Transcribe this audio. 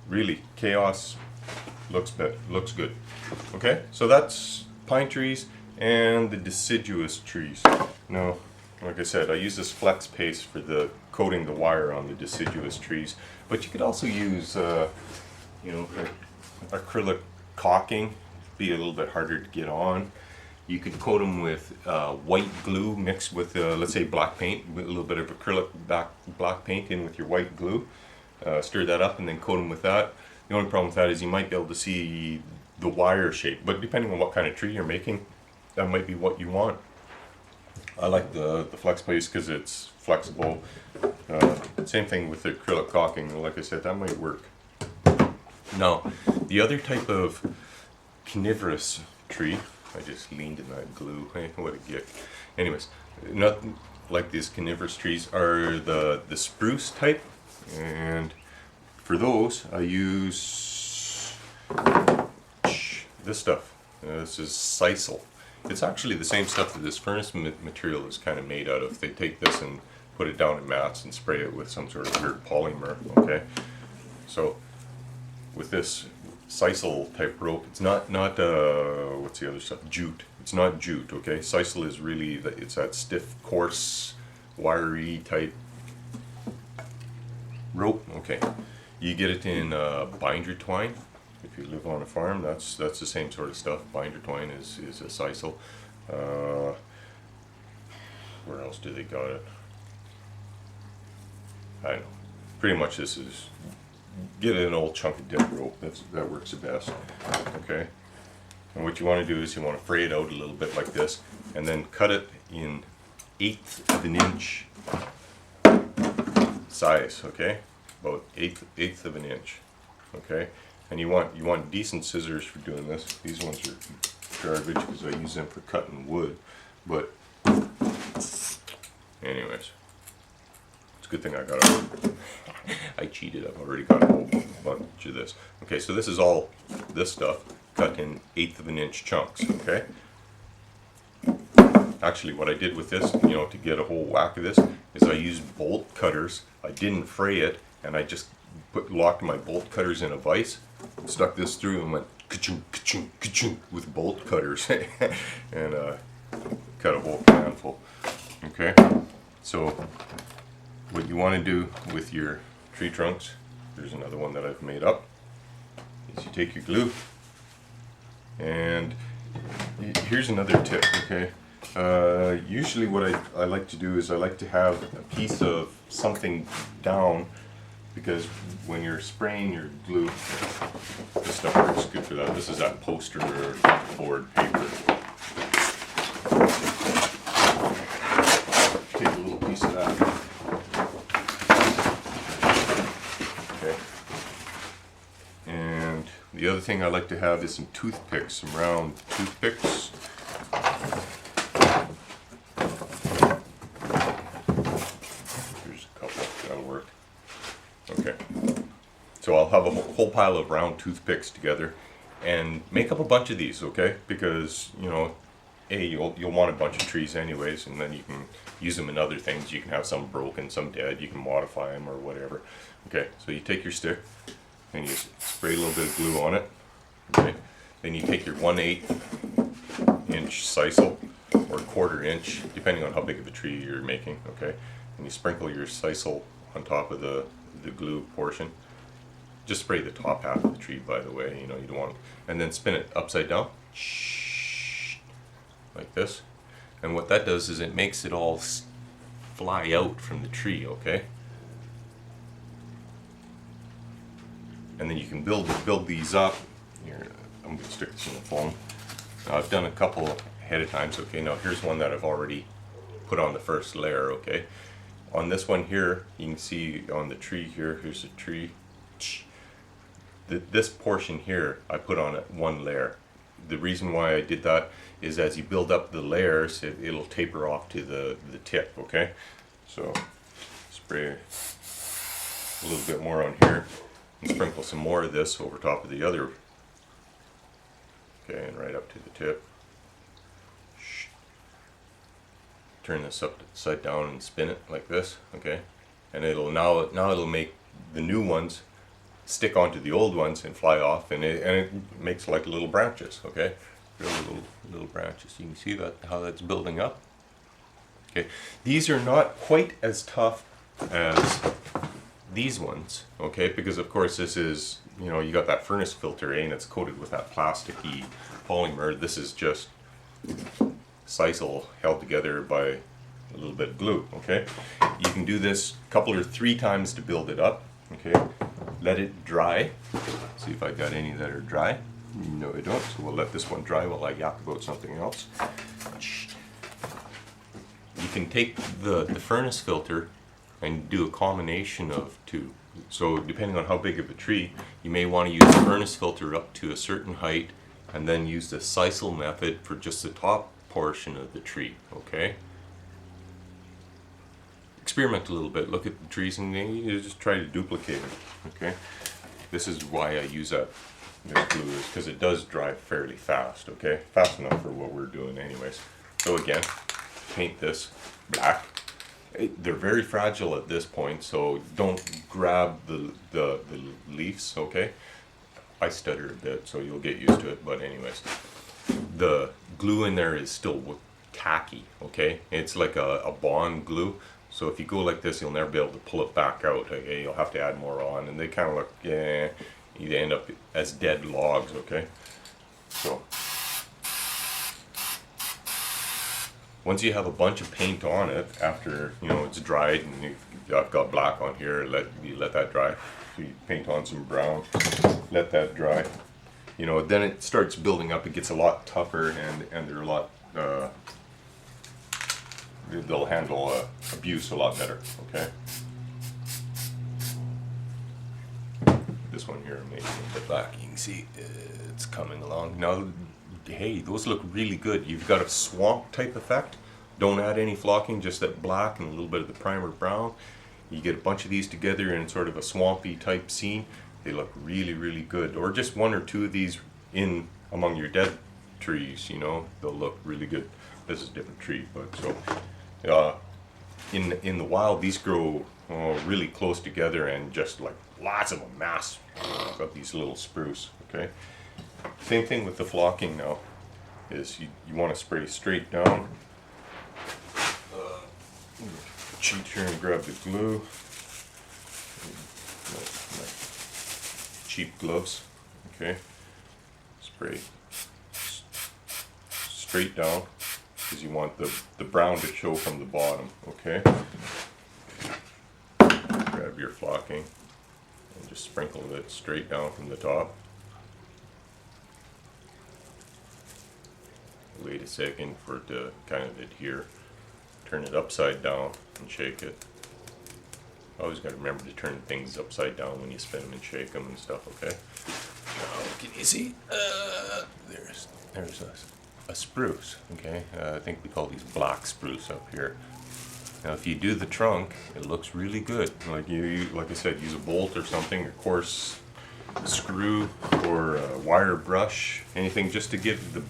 Really, chaos looks good. Okay, so that's pine trees and the deciduous trees. Now, like I said, I use this flex paste for the coating the wire on the deciduous trees, but you could also use, you know, acrylic caulking. Be a little bit harder to get on. You could coat them with white glue mixed with, let's say, black paint, with a little bit of acrylic black paint in with your white glue. Stir that up and then coat them with that. The only problem with that is you might be able to see the wire shape, but depending on what kind of tree you're making, that might be what you want. I like the flex paste because it's flexible. Same thing with the acrylic caulking. Like I said, that might work. Now, the other type of coniferous tree, I just leaned in that glue. Hey, what a gift. Anyways, not like these coniferous trees are the spruce type, and for those I use this stuff. This is sisal. It's actually the same stuff that this furnace material is kind of made out of. They take this and put it down in mats and spray it with some sort of weird polymer. Okay, so with this sisal type rope, it's not what's the other stuff? Jute. It's not jute. Okay, sisal is really it's that stiff, coarse, wiry type rope. Okay, you get it in binder twine. If you live on a farm, that's the same sort of stuff. Binder twine is a sisal. Where else do they got it? I don't know. Pretty much this is, get an old chunk of dead rope. That works the best. Okay. And what you want to do is you want to fray it out a little bit like this, and then cut it in 1/8 of an inch size. Okay, about eighth of an inch. Okay, and you want decent scissors for doing this. These ones are garbage because I use them for cutting wood. But anyways, it's a good thing I got a I cheated. I've already got a whole bunch of this. Okay, so this is all this stuff cut in 1/8 of an inch chunks. Okay. Actually, what I did with this, you know, to get a whole whack of this, is I used bolt cutters. I didn't fray it, and I just locked my bolt cutters in a vise, stuck this through, and went ka-chung, ka-chung, ka-chung with bolt cutters, and cut a whole handful. Okay, so what you want to do with your tree trunks, here's another one that I've made up, is you take your glue, and here's another tip. Okay, usually what I like to do is I like to have a piece of something down, because when you're spraying your glue, this stuff works good for that. This is that poster or board paper. Take a little piece of that. Okay. And the other thing I like to have is some toothpicks, some round toothpicks. Here's a couple, that'll work. Okay. So I'll have a whole pile of round toothpicks together and make up a bunch of these, okay? Because, you know, you'll want a bunch of trees anyways, and then you can use them in other things. You can have some broken, some dead, you can modify them or whatever. Okay, so you take your stick and you spray a little bit of glue on it. Okay, then you take your 1/8 inch sisal, or 1/4 inch, depending on how big of a tree you're making. Okay, and you sprinkle your sisal on top of the glue portion. Just spray the top half of the tree, by the way, you know, you don't want, and then spin it upside down, like this. And what that does is it makes it all fly out from the tree, okay? And then you can build these up. Here, I'm going to stick this in the foam. Now, I've done a couple ahead of time, so okay, now here's one that I've already put on the first layer, okay? On this one here, you can see on the tree here, here's a tree. This portion here, I put on it one layer. The reason why I did that is as you build up the layers, it'll taper off to the tip, okay? So spray a little bit more on here and sprinkle some more of this over top of the other. Okay, and right up to the tip. Turn this upside down and spin it like this, okay? And it'll now it'll make the new ones stick onto the old ones and fly off, and it makes like little branches, okay? Little branches. You can see that how that's building up. Okay, these are not quite as tough as these ones, okay? Because of course this is, you know, you got that furnace filter, and it's coated with that plasticky polymer. This is just sisal held together by a little bit of glue, okay? You can do this a couple or 3 times to build it up, okay? Let it dry. See if I got any that are dry. No, I don't, so we'll let this one dry while I yak about something else. You can take the furnace filter and do a combination of 2. So depending on how big of a tree, you may want to use the furnace filter up to a certain height and then use the sisal method for just the top portion of the tree, okay? Experiment a little bit, look at the trees, and then you just try to duplicate it, okay? This is why I use this glue, is because it does dry fairly fast, okay? Fast enough for what we're doing anyways. So again, paint this black. They're very fragile at this point, so don't grab the leaves, okay? I stutter a bit, so you'll get used to it, but anyways. The glue in there is still tacky, okay? It's like a bond glue, so if you go like this, you'll never be able to pull it back out, okay? You'll have to add more on, and they kind of look, yeah, you end up as dead logs, okay? So once you have a bunch of paint on it, after, you know, it's dried, and I've got black on here, you let that dry. You paint on some brown, let that dry. You know, then it starts building up. It gets a lot tougher, and they're a lot. They'll handle abuse a lot better. Okay. This one here, maybe a bit back. You can see it's coming along now. Hey, those look really good. You've got a swamp type effect. Don't add any flocking, just that black and a little bit of the primer brown. You get a bunch of these together in sort of a swampy type scene. They look really, really good. Or just 1 or 2 of these in among your dead trees, you know, they'll look really good. This is a different tree, but so in the wild, these grow really close together, and just like lots of them, mass. Got these little spruce, okay? Same thing with the flocking now, is you want to spray straight down. Cheat here and grab the glue. My cheap gloves, okay? Spray straight down, because you want the brown to show from the bottom, okay? Grab your flocking and just sprinkle it straight down from the top. Wait a second for it to kind of adhere. Turn it upside down and shake it. Always got to remember to turn things upside down when you spin them and shake them and stuff, okay? Now, can you see? There's a spruce, okay? I think we call these black spruce up here. Now, if you do the trunk, it looks really good. Like like I said, use a bolt or something, a coarse screw or a wire brush, anything just to give the